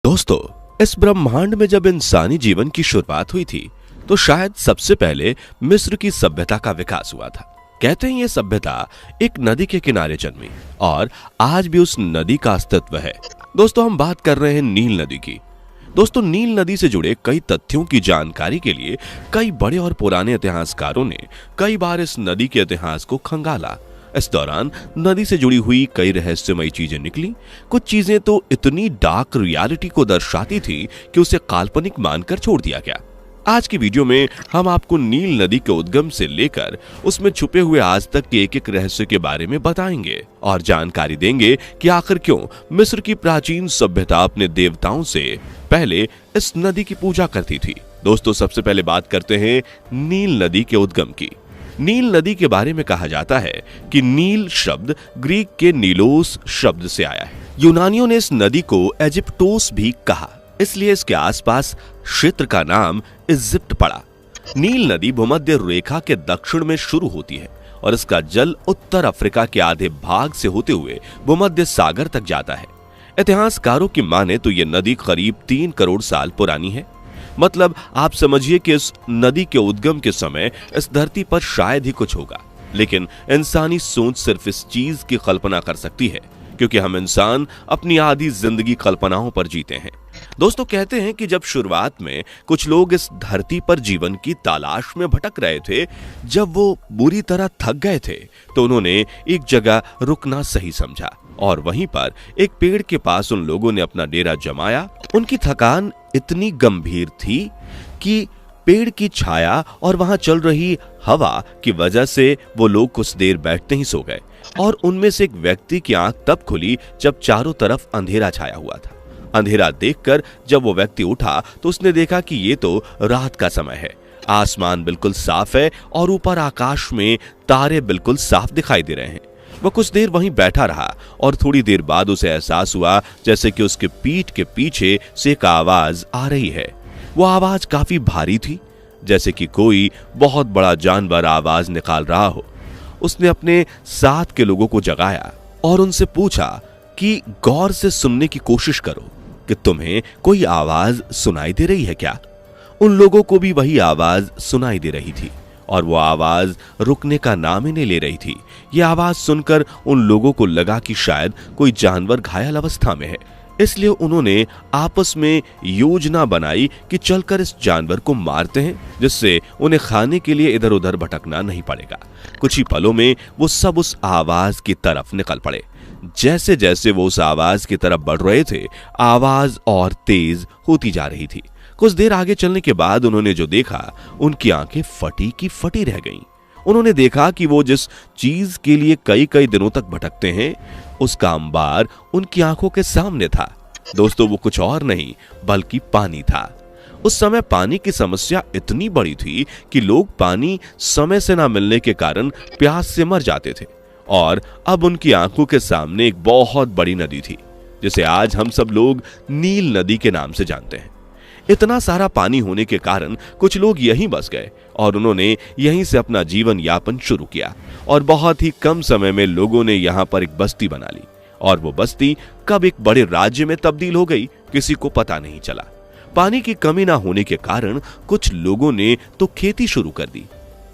दोस्तों, इस ब्रह्मांड में जब इंसानी जीवन की शुरुआत हुई थी तो शायद सबसे पहले मिस्र की सभ्यता का विकास हुआ था। कहते हैं ये सभ्यता एक नदी के किनारे जन्मी और आज भी उस नदी का अस्तित्व है। दोस्तों, हम बात कर रहे हैं नील नदी की। दोस्तों, नील नदी से जुड़े कई तथ्यों की जानकारी के लिए कई बड़े और पुराने इतिहासकारों ने कई बार इस नदी के इतिहास को खंगाला। इस दौरान नदी से जुड़ी हुई कई रहस्यमयी चीजें निकली। कुछ चीजें तो इतनी डार्क रियलिटी को दर्शाती थी कि उसे काल्पनिक मानकर छोड़ दिया गया। आज की वीडियो में हम आपको नील नदी के उद्गम से लेकर उसमें छुपे हुए आज तक के एक एक रहस्य के बारे में बताएंगे और जानकारी देंगे कि आखिर क्यों मिस्र की प्राचीन सभ्यता अपने देवताओं से पहले इस नदी की पूजा करती थी। दोस्तों, सबसे पहले बात करते हैं नील नदी के उद्गम की। नील नदी के बारे में कहा जाता है कि नील शब्द ग्रीक के नीलोस शब्द से आया है। यूनानियों ने इस नदी को इजिप्टोस भी कहा, इसलिए इसके आसपास क्षेत्र का नाम इजिप्ट पड़ा। नील नदी भूमध्य रेखा के दक्षिण में शुरू होती है और इसका जल उत्तर अफ्रीका के आधे भाग से होते हुए भूमध्य सागर तक जाता है। इतिहासकारों की माने तो यह नदी करीब 3 करोड़ साल पुरानी है। मतलब आप समझिए कि इस नदी के उद्गम के समय इस धरती पर शायद ही कुछ होगा, लेकिन इंसानी सोच सिर्फ इस चीज की कल्पना कर सकती है क्योंकि हम इंसान अपनी आधी जिंदगी कल्पनाओं पर जीते हैं। दोस्तों, कहते हैं कि जब शुरुआत में कुछ लोग इस धरती पर जीवन की तलाश में भटक रहे थे, जब वो बुरी तरह थक गए थे तो उन्होंने एक जगह रुकना सही समझा और वहीं पर एक पेड़ के पास उन लोगों ने अपना डेरा जमाया। उनकी थकान इतनी गंभीर थी कि पेड़ की छाया और वहां चल रही हवा की वजह से वो लोग कुछ देर बैठते ही सो गए और उनमें से एक व्यक्ति की आंख तब खुली जब चारों तरफ अंधेरा छाया हुआ था। अंधेरा देखकर जब वो व्यक्ति उठा तो उसने देखा कि ये तो रात का समय है, आसमान बिल्कुल साफ है और ऊपर आकाश में तारे बिल्कुल साफ दिखाई दे रहे हैं। वह कुछ देर वहीं बैठा रहा और थोड़ी देर बाद उसे एहसास हुआ जैसे कि उसके पीठ के पीछे से एक आवाज आ रही है। वो आवाज काफी भारी थी, जैसे कि कोई बहुत बड़ा जानवर आवाज निकाल रहा हो। उसने अपने साथ के लोगों को जगाया और उनसे पूछा कि गौर से सुनने की कोशिश करो कि तुम्हें कोई आवाज सुनाई दे रही है क्या। उन लोगों को भी वही आवाज सुनाई दे रही थी और वो आवाज रुकने का नाम ही नहीं ले रही थी। यह आवाज सुनकर उन लोगों को लगा कि शायद कोई जानवर घायल अवस्था में है, इसलिए उन्होंने आपस में योजना बनाई कि चलकर इस जानवर को मारते हैं, जिससे उन्हें खाने के लिए इधर उधर भटकना नहीं पड़ेगा। कुछ ही पलों में वो सब उस आवाज की तरफ निकल पड़े। जैसे जैसे वो उस आवाज की तरफ बढ़ रहे थे, आवाज और तेज होती जा रही थी। कुछ देर आगे चलने के बाद उन्होंने जो देखा, उनकी आंखें फटी की फटी रह गईं। उन्होंने देखा कि वो जिस चीज के लिए कई कई दिनों तक भटकते हैं, उसका अंबार उनकी आंखों के सामने था। दोस्तों, वो कुछ और नहीं बल्कि पानी था। उस समय पानी की समस्या इतनी बड़ी थी कि लोग पानी समय से ना मिलने के कारण प्यास से मर जाते थे और अब उनकी आंखों के सामने एक बहुत बड़ी नदी थी, जिसे आज हम सब लोग नील नदी के नाम से जानते हैं। इतना सारा पानी होने के कारण कुछ लोग यहीं बस गए और उन्होंने यहीं से अपना जीवन यापन शुरू किया और बहुत ही कम समय में लोगों ने यहाँ पर एक बस्ती बना ली और वो बस्ती कब एक बड़े राज्य में तब्दील हो गई, किसी को पता नहीं चला। पानी की कमी ना होने के कारण कुछ लोगों ने तो खेती शुरू कर दी।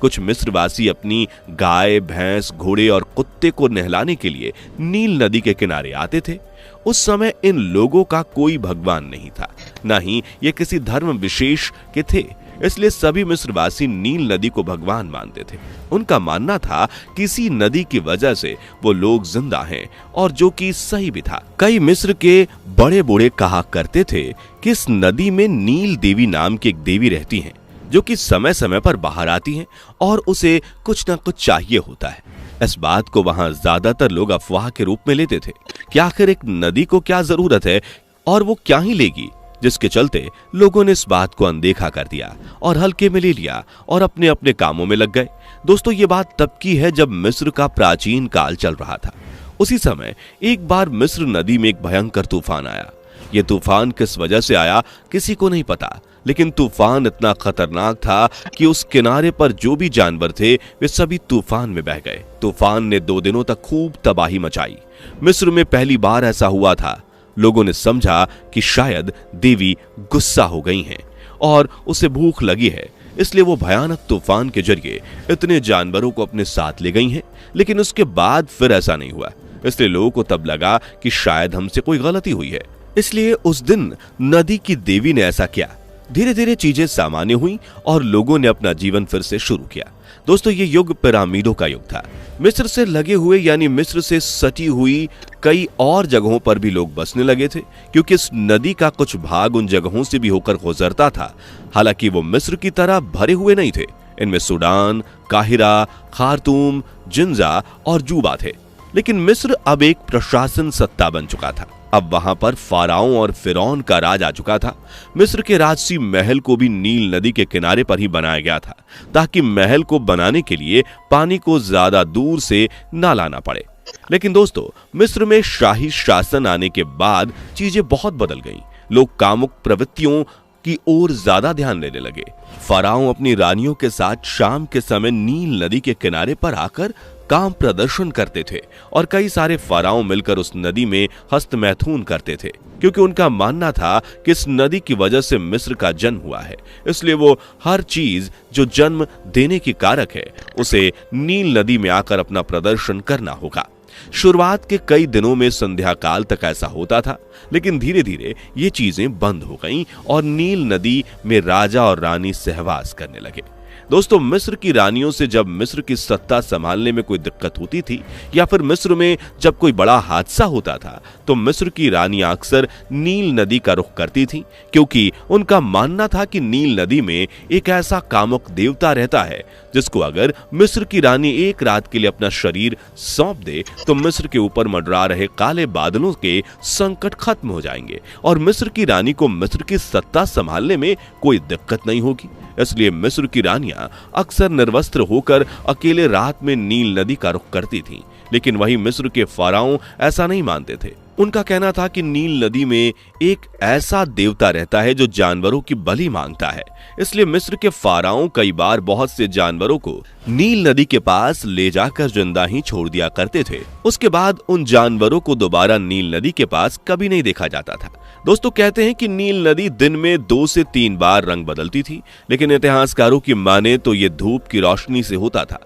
कुछ मिस्रवासी अपनी गाय, भैंस, घोड़े और कुत्ते को नहलाने के लिए नील नदी के किनारे आते थे। उस समय इन लोगों का कोई भगवान नहीं था, ना ही ये किसी धर्म विशेष के थे, इसलिए सभी मिस्रवासी नील नदी को भगवान मानते थे। उनका मानना था कि इसी नदी की वजह से वो लोग जिंदा हैं और जो कि सही भी था। कई मिस्र के बड़े बूढ़े कहा करते थे कि इस नदी में नील देवी नाम की एक देवी रहती हैं, जो कि समय समय पर बाहर आती हैं और उसे कुछ ना कुछ चाहिए होता है। इस बात को वहां ज्यादातर लोग अफवाह के रूप में लेते थे कि आखिर एक नदी को क्या जरूरत है और वो क्या ही लेगी, जिसके चलते लोगों ने इस बात को अनदेखा कर दिया और हल्के में ले लिया और अपने अपने कामों में लग गए। दोस्तों, ये बात तब की है जब मिस्र का प्राचीन काल चल रहा था। उसी समय एक बार मिस्र नदी में एक भयंकर तूफान आया। ये तूफान किस वजह से आया किसी को नहीं पता, लेकिन तूफान इतना खतरनाक था कि उस किनारे पर जो भी जानवर थे वे सभी तूफान में बह गए। तूफान ने 2 दिनों तक खूब तबाही मचाई। मिस्र में पहली बार ऐसा हुआ था लोगों ने समझा कि शायद देवी गुस्सा हो गई हैं और उसे भूख लगी है, इसलिए वो भयानक तूफान के जरिए इतने जानवरों को अपने साथ ले गई हैं। लेकिन उसके बाद फिर ऐसा नहीं हुआ, इसलिए लोगों को तब लगा कि शायद हमसे कोई गलती हुई है, इसलिए उस दिन नदी की देवी ने ऐसा किया। धीरे धीरे चीजें सामान्य हुई और लोगों ने अपना जीवन फिर से शुरू किया। दोस्तों, ये युग पिरामिडों का युग था। मिस्र से लगे हुए यानी मिस्र से सटी हुई कई और जगहों पर भी लोग बसने लगे थे, क्योंकि इस नदी का कुछ भाग उन जगहों से भी होकर गुजरता था। हालांकि वो मिस्र की तरह भरे हुए नहीं थे। इनमें सूडान, काहिरा, खार्तूम, जिंजा और जूबा थे। लेकिन मिस्र अब एक प्रशासन सत्ता बन चुका था। अब वहां पर फाराओं और फिरौन का राज आ चुका था। मिस्र के राजसी महल को भी नील नदी के किनारे पर ही बनाया गया था, ताकि महल को बनाने के लिए पानी को ज्यादा दूर से ना लाना पड़े। लेकिन दोस्तों, मिस्र में शाही शासन आने के बाद चीजें बहुत बदल गईं। लोग कामुक प्रवृत्तियों की ओर ज्यादा ध्यान देने लगे। फाराओ अपनी रानियों के साथ शाम के समय नील नदी के किनारे पर आकर काम प्रदर्शन करते थे और कई सारे फाराओ मिलकर उस नदी में हस्तमैथुन करते थे, क्योंकि उनका मानना था कि इस नदी की वजह से मिस्र का जन्म हुआ है। इसलिए वो हर चीज जो जन्म देने की कारक है उसे नील नदी में आकर अपना प्रदर्शन करना होगा। शुरुआत के कई दिनों में संध्या काल तक ऐसा होता था, लेकिन धीरे धीरे ये चीजें बंद हो गईं और नील नदी में राजा और रानी सहवास करने लगे। दोस्तों, मिस्र की रानियों से जब मिस्र की सत्ता संभालने में कोई दिक्कत होती थी या फिर मिस्र में जब कोई बड़ा हादसा होता था, तो मिस्र की रानियां अक्सर नील नदी का रुख करती थीं, क्योंकि उनका मानना था कि नील नदी में एक ऐसा कामुक देवता रहता है जिसको अगर मिस्र की रानी एक रात के लिए अपना शरीर सौंप दे तो मिस्र के ऊपर मंडरा रहे काले बादलों के संकट खत्म हो जाएंगे और मिस्र की रानी को मिस्र की सत्ता संभालने में कोई दिक्कत नहीं होगी। इसलिए मिस्र की रानियां अक्सर निर्वस्त्र होकर अकेले रात में नील नदी का रुख करती थीं। लेकिन वहीं मिस्र के फाराओ ऐसा नहीं मानते थे। उनका कहना था कि नील नदी में एक ऐसा देवता रहता है जो जानवरों की बलि मांगता है। इसलिए मिस्र के फाराओ कई बार बहुत से जानवरों को नील नदी के पास ले जाकर जिंदा ही छोड़ दिया करते थे। उसके बाद उन जानवरों को दोबारा नील नदी के पास कभी नहीं देखा जाता था। दोस्तों, कहते हैं कि नील नदी दिन में 2 से 3 बार रंग बदलती थी, लेकिन इतिहासकारों की माने तो ये धूप की रोशनी से होता था।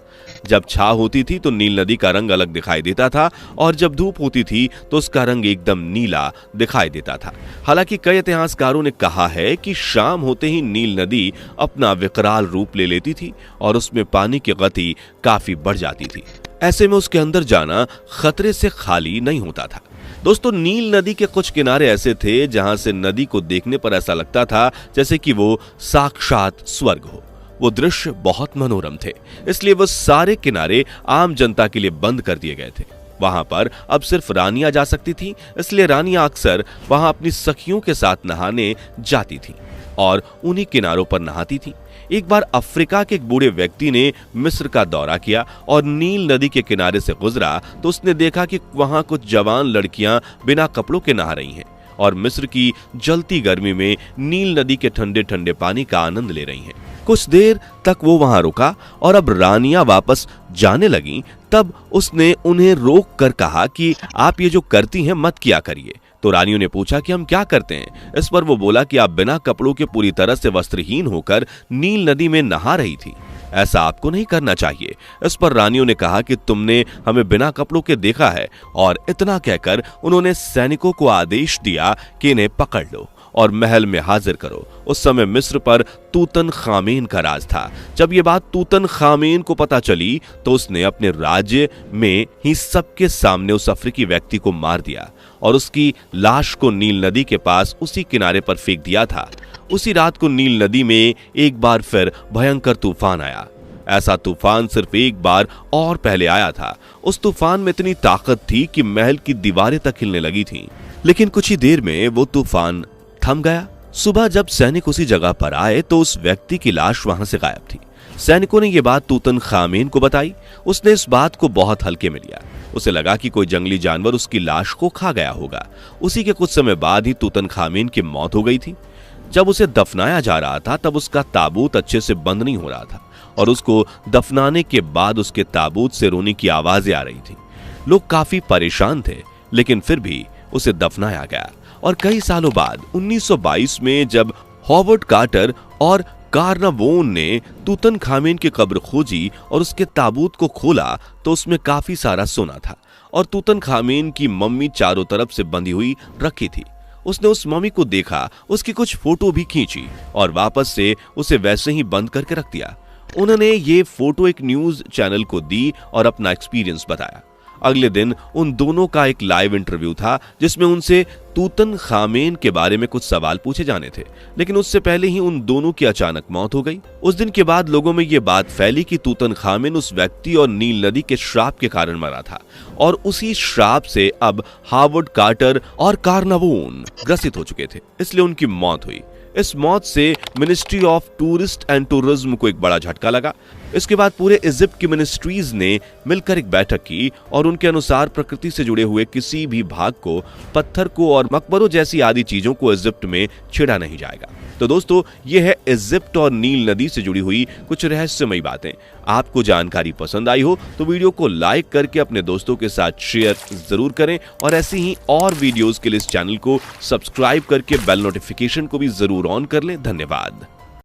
जब छाव होती थी तो नील नदी का रंग अलग दिखाई देता था और जब धूप होती थी तो उसका रंग एकदम नीला दिखाई देता था। हालांकि कई इतिहासकारों ने कहा है कि शाम होते ही नील नदी अपना विकराल रूप ले लेती थी और उसमें पानी की गति काफी बढ़ जाती थी। ऐसे में उसके अंदर जाना खतरे से खाली नहीं होता था। दोस्तों, नील नदी के कुछ किनारे ऐसे थे जहां से नदी को देखने पर ऐसा लगता था जैसे कि वो साक्षात स्वर्ग हो। वो दृश्य बहुत मनोरम थे, इसलिए वो सारे किनारे आम जनता के लिए बंद कर दिए गए थे। वहां पर अब सिर्फ रानियां जा सकती थीं, इसलिए रानियां अक्सर वहां अपनी सखियों के साथ नहाने जाती थीं और उन्हीं किनारों पर नहाती थीं। एक बार अफ्रीका के एक बूढ़े व्यक्ति ने मिस्र का दौरा किया और नील नदी के किनारे से गुजरा तो उसने देखा कि वहां कुछ जवान लड़कियां बिना कपड़ों के नहा रही हैं और मिस्र की जलती गर्मी में नील नदी के ठंडे ठंडे पानी का आनंद ले रही हैं। कुछ देर तक वो वहां रुका और अब रानियां वापस जाने लगीं, तब उसने उन्हें रोक कर कहा कि आप ये जो करती हैं मत किया करिए। तो रानियों ने पूछा कि हम क्या करते हैं। इस पर वो बोला कि आप बिना कपड़ों के पूरी तरह से वस्त्रहीन होकर नील नदी में नहा रही थी, ऐसा आपको नहीं करना चाहिए। इस पर रानियों ने कहा कि तुमने हमें बिना कपड़ों के देखा है, और इतना कहकर उन्होंने सैनिकों को आदेश दिया कि इन्हें पकड़ लो और महल में हाजिर करो। उस समय मिस्र पर तूतन खामेन का राज था। जब ये बात तूतन खामेन को पता चली तो उसने अपने राज्य में ही सबके सामने उस अफ्रीकी व्यक्ति को मार दिया और उसकी लाश को नील नदी के पास उसी किनारे पर फेंक दिया था। उसी रात को नील नदी में एक बार फिर भयंकर तूफान आया। ऐसा तूफान सिर्फ एक बार और पहले आया था। उस तूफान में इतनी ताकत थी कि महल की दीवारें तक हिलने लगी थीं। लेकिन कुछ ही देर में वो तूफान थम गया। सुबह जब सैनिक उसी जगह पर आए तो उस व्यक्ति की लाश वहां से गायब थी। सैनिकों ने यह बात तूतन खामेन को बताई। उसने इस बात को बहुत हल्के में लिया। उसे लगा कि कोई जंगली जानवर उसकी लाश को खा गया होगा। उसी के कुछ समय बाद ही तूतन खामेन की मौत हो गई थी। जब उसे दफनाया जा रहा था तब उसका ताबूत अच्छे से बंद नहीं हो रहा था और उसको दफनाने के बाद उसके ताबूत से रोने की आवाजें आ रही थी। लोग काफी परेशान थे, लेकिन फिर भी उसे दफनाया गया। और कई सालों बाद 1922 में जब हॉवर्ड कार्टर और कार्नावोन ने तूतनखामेन की कब्र खोजी और उसके ताबूत को खोला तो उसमें काफी सारा सोना था और तूतनखामेन की मम्मी चारों तरफ से बंधी हुई रखी थी। उसने उस मम्मी को देखा, उसकी कुछ फोटो भी खींची और वापस से उसे वैसे ही बंद करके रख दिया। उन्होंने ये फोटो एक न्यूज चैनल को दी और अपना एक्सपीरियंस बताया। अगले दिन उन दोनों का एक लाइव इंटरव्यू था जिसमें उनसे तूतनखामेन के बारे में कुछ सवाल पूछे जाने थे, लेकिन उससे पहले ही उन दोनों की अचानक मौत हो गई। उस दिन के बाद लोगों में यह बात फैली कि तूतनखामेन उस व्यक्ति और नील नदी के श्राप के कारण मरा था और उसी श्राप से अब हावर्ड कार्टर और कार्नावोन ग्रसित हो चुके थे, इसलिए उनकी मौत हुई। इस मौत से ministry of tourist and tourism को एक बड़ा झटका लगा। इसके बाद पूरे इजिप्ट की मिनिस्ट्रीज ने मिलकर एक बैठक की और उनके अनुसार प्रकृति से जुड़े हुए किसी भी भाग को, पत्थर को और मकबरों जैसी आदि चीजों को इजिप्ट में छेड़ा नहीं जाएगा। तो दोस्तों, ये है इजिप्ट और नील नदी से जुड़ी हुई कुछ रहस्यमयी बातें। आपको जानकारी पसंद आई हो तो वीडियो को लाइक करके अपने दोस्तों के साथ शेयर जरूर करें और ऐसी ही और वीडियोस के लिए इस चैनल को सब्सक्राइब करके बेल नोटिफिकेशन को भी जरूर ऑन कर लें। धन्यवाद।